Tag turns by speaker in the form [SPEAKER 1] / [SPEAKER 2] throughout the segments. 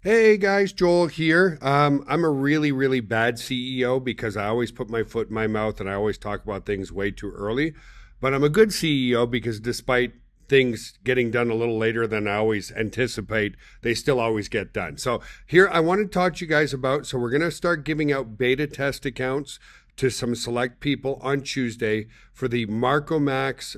[SPEAKER 1] Hey guys, Joel here. I'm a really bad CEO because I always put my foot in my mouth and I always talk about things way too early. But I'm a good CEO because despite things getting done a little later than I always anticipate, they still always get done. So here I want to talk to you guys about, so we're going to start giving out beta test accounts to some select people on Tuesday for the Marco Max,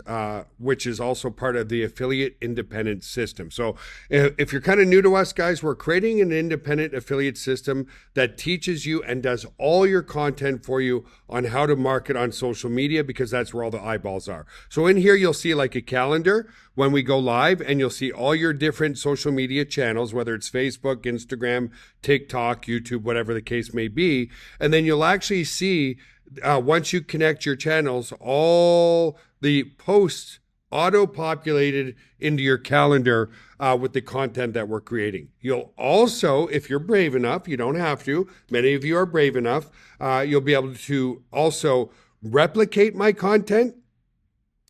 [SPEAKER 1] which is also part of the affiliate independent system. So if you're kind of new to us, guys, we're creating an independent affiliate system that teaches you and does all your content for you on how to market on social media, because that's where all the eyeballs are. So in here, you'll see like a calendar when we go live, and you'll see all your different social media channels, whether it's Facebook, Instagram, TikTok, YouTube, whatever the case may be. And then you'll actually see, once you connect your channels, all the posts auto-populated into your calendar with the content that we're creating. You'll also, if you're brave enough, you don't have to, many of you are brave enough, you'll be able to also replicate my content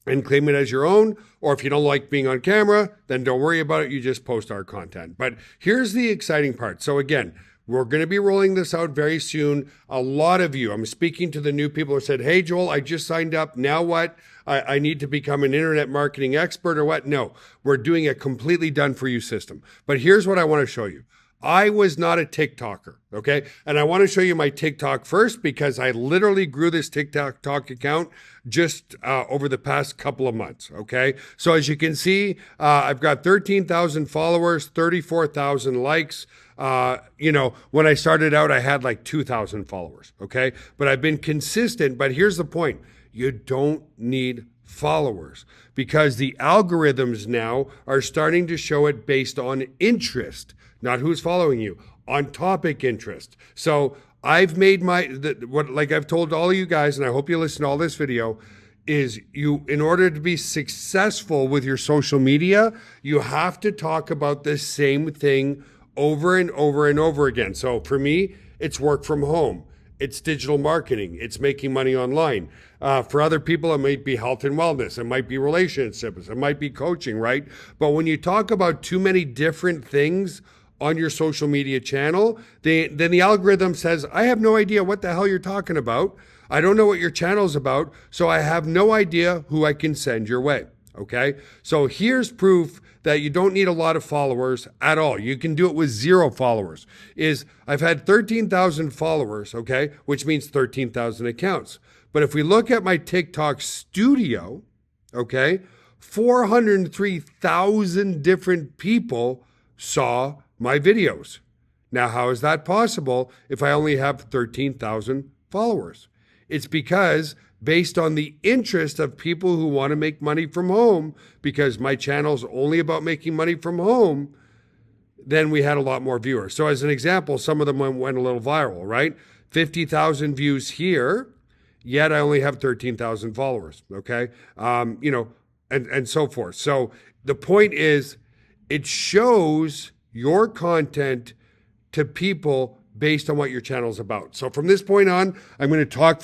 [SPEAKER 1] and claim it as your own. Or if you don't like being on camera, then don't worry about it. You just post our content. But here's the exciting part. So again, we're going to be rolling this out very soon. A lot of you, I'm speaking to the new people who said, hey, Joel, I just signed up. Now what? I need to become an internet marketing expert or what? No, we're doing a completely done for you system. But here's what I want to show you. I was not a TikToker, okay? And I want to show you my TikTok first because I literally grew this TikTok account just over the past couple of months, okay? So as you can see, I've got 13,000 followers, 34,000 likes. When I started out, I had like 2,000 followers, okay? But I've been consistent, but here's the point. You don't need followers because the algorithms now are starting to show it based on interest, not who's following you, on topic interest. So I've made like I've told all of you guys, and I hope you listen to all this video, is in order to be successful with your social media, you have to talk about the same thing over and over and over again. So for me, it's work from home. It's digital marketing. It's making money online. For other people, it might be health and wellness. It might be relationships. It might be coaching, right? But when you talk about too many different things on your social media channel, then the algorithm says, I have no idea what the hell you're talking about. I don't know what your channel's about, so I have no idea who I can send your way, okay? So here's proof that you don't need a lot of followers at all. You can do it with 0 followers. I've had 13,000 followers, okay, which means 13,000 accounts. But if we look at my TikTok studio, okay, 403,000 different people saw my videos. Now, how is that possible if I only have 13,000 followers? It's because based on the interest of people who want to make money from home, because my channel's only about making money from home, then we had a lot more viewers. So as an example, some of them went a little viral, right? 50,000 views here, yet I only have 13,000 followers, okay? And so forth. So the point is, it shows your content to people based on what your channel is about. So from this point on, I'm going to talk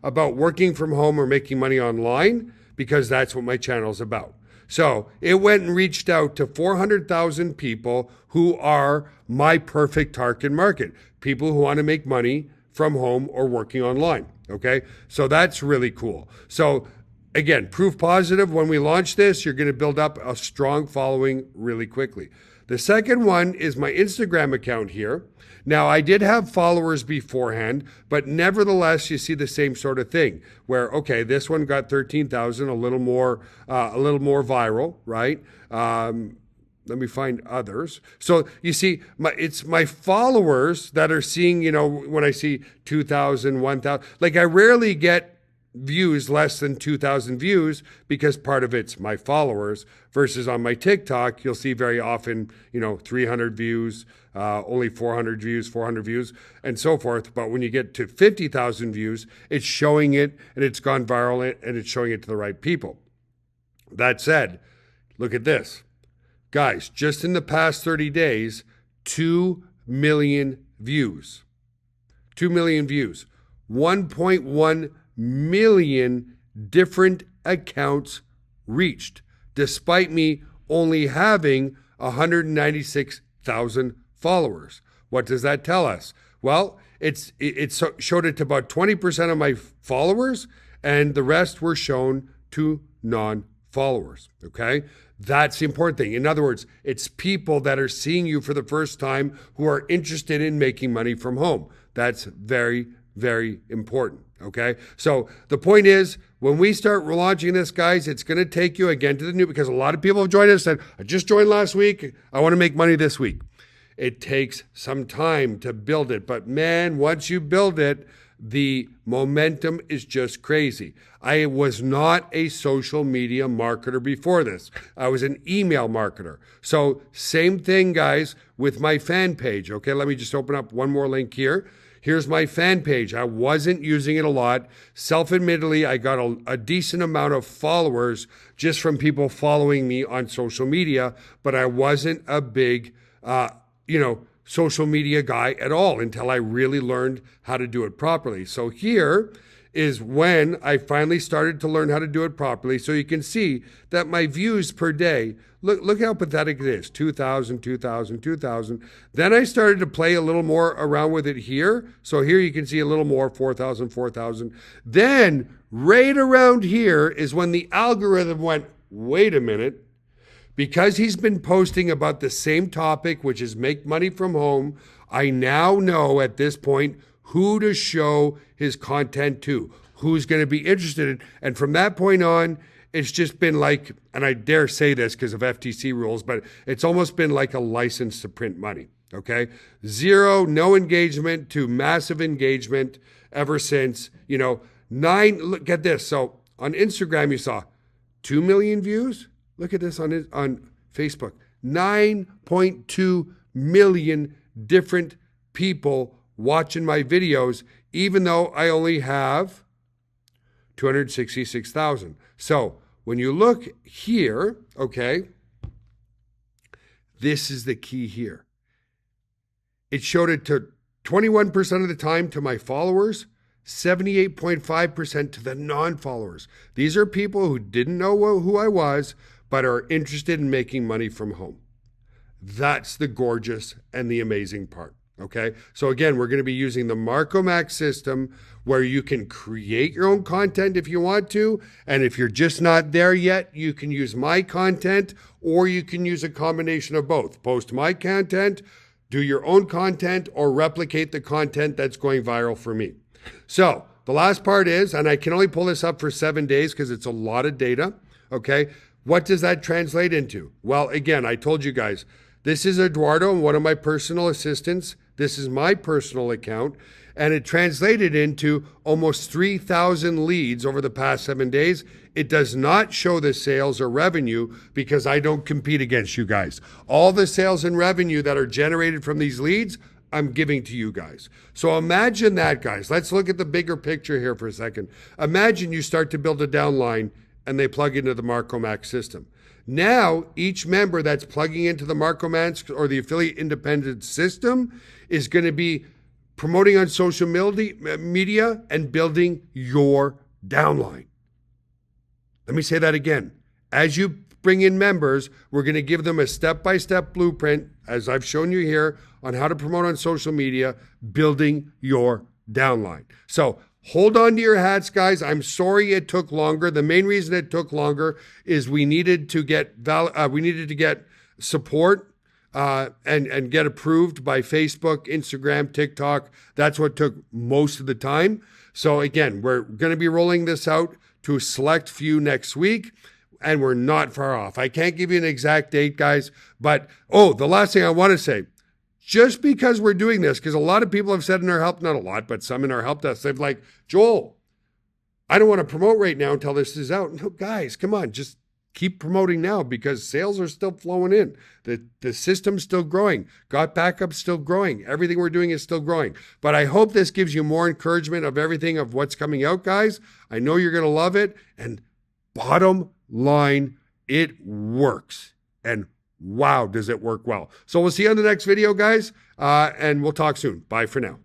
[SPEAKER 1] about working from home or making money online because that's what my channel is about. So it went and reached out to 400,000 people who are my perfect target market, people who want to make money from home or working online, okay? So that's really cool. So again, proof positive, when we launch this, you're going to build up a strong following really quickly. The second one is my Instagram account here. Now, I did have followers beforehand, but nevertheless, you see the same sort of thing where, okay, this one got 13,000, a little more viral, right? Let me find others. So you see, it's my followers that are seeing, when I see 2,000, 1,000, like I rarely get views less than 2,000 views because part of it's my followers versus on my TikTok, you'll see very often, 300 views, only 400 views, and so forth. But when you get to 50,000 views, it's showing it and it's gone viral and it's showing it to the right people. That said, look at this. Guys, just in the past 30 days, 2 million views. 2 million views. 1.1 million different accounts reached, despite me only having 196,000 followers. What does that tell us? Well, it showed it to about 20% of my followers, and the rest were shown to non-followers, okay? That's the important thing. In other words, it's people that are seeing you for the first time who are interested in making money from home. That's very, very important, okay? So the point is, when we start launching this, guys, it's going to take you again to the new, because a lot of people have joined us and said, I just joined last week. I want to make money this week. It takes some time to build it. But man, once you build it, the momentum is just crazy. I was not a social media marketer before this. I was an email marketer. So same thing, guys, with my fan page. Okay, let me just open up one more link here. Here's my fan page. I wasn't using it a lot. Self-admittedly, I got a decent amount of followers just from people following me on social media, but I wasn't a big, social media guy at all until I really learned how to do it properly. So here is when I finally started to learn how to do it properly. So you can see that my views per day, look how pathetic it is, 2,000, 2,000, 2,000. Then I started to play a little more around with it here. So here you can see a little more, 4,000, 4,000. Then right around here is when the algorithm went, wait a minute, because he's been posting about the same topic, which is make money from home, I now know at this point who to show his content to, who's going to be interested in. And from that point on, it's just been like, and I dare say this because of FTC rules, but it's almost been like a license to print money, okay? Zero, no engagement to massive engagement ever since, 9, look at this. So on Instagram, you saw 2 million views. Look at this on Facebook. 9.2 million different people watching my videos, even though I only have 266,000. So when you look here, okay, this is the key here. It showed it to 21% of the time to my followers, 78.5% to the non-followers. These are people who didn't know who I was, but are interested in making money from home. That's the gorgeous and the amazing part, okay? So again, we're going to be using the Marcomax system where you can create your own content if you want to, and if you're just not there yet, you can use my content, or you can use a combination of both. Post my content, do your own content, or replicate the content that's going viral for me. So the last part is, and I can only pull this up for 7 days because it's a lot of data, okay? What does that translate into? Well, again, I told you guys, this is Eduardo, one of my personal assistants. This is my personal account, and it translated into almost 3,000 leads over the past 7 days. It does not show the sales or revenue because I don't compete against you guys. All the sales and revenue that are generated from these leads, I'm giving to you guys. So imagine that, guys. Let's look at the bigger picture here for a second. Imagine you start to build a downline and they plug into the Marcomax system. Now, each member that's plugging into the Marcomax or the affiliate independent system is going to be promoting on social media and building your downline. Let me say that again. As you bring in members, we're going to give them a step-by-step blueprint, as I've shown you here, on how to promote on social media, building your downline. So hold on to your hats, guys. I'm sorry it took longer. The main reason it took longer is we needed to get support and get approved by Facebook, Instagram, TikTok. That's what took most of the time. So again, we're going to be rolling this out to a select few next week, and we're not far off. I can't give you an exact date, guys, but the last thing I want to say, just because we're doing this, because a lot of people have said in our help, not a lot, but some in our help desk, they've like, Joel, I don't want to promote right now until this is out. No, guys, come on, just keep promoting now because sales are still flowing in. The system's still growing. Got Backup's still growing. Everything we're doing is still growing. But I hope this gives you more encouragement of everything of what's coming out, guys. I know you're going to love it. And bottom line, it works. And wow, does it work well. So we'll see you on the next video, guys, and we'll talk soon. Bye for now.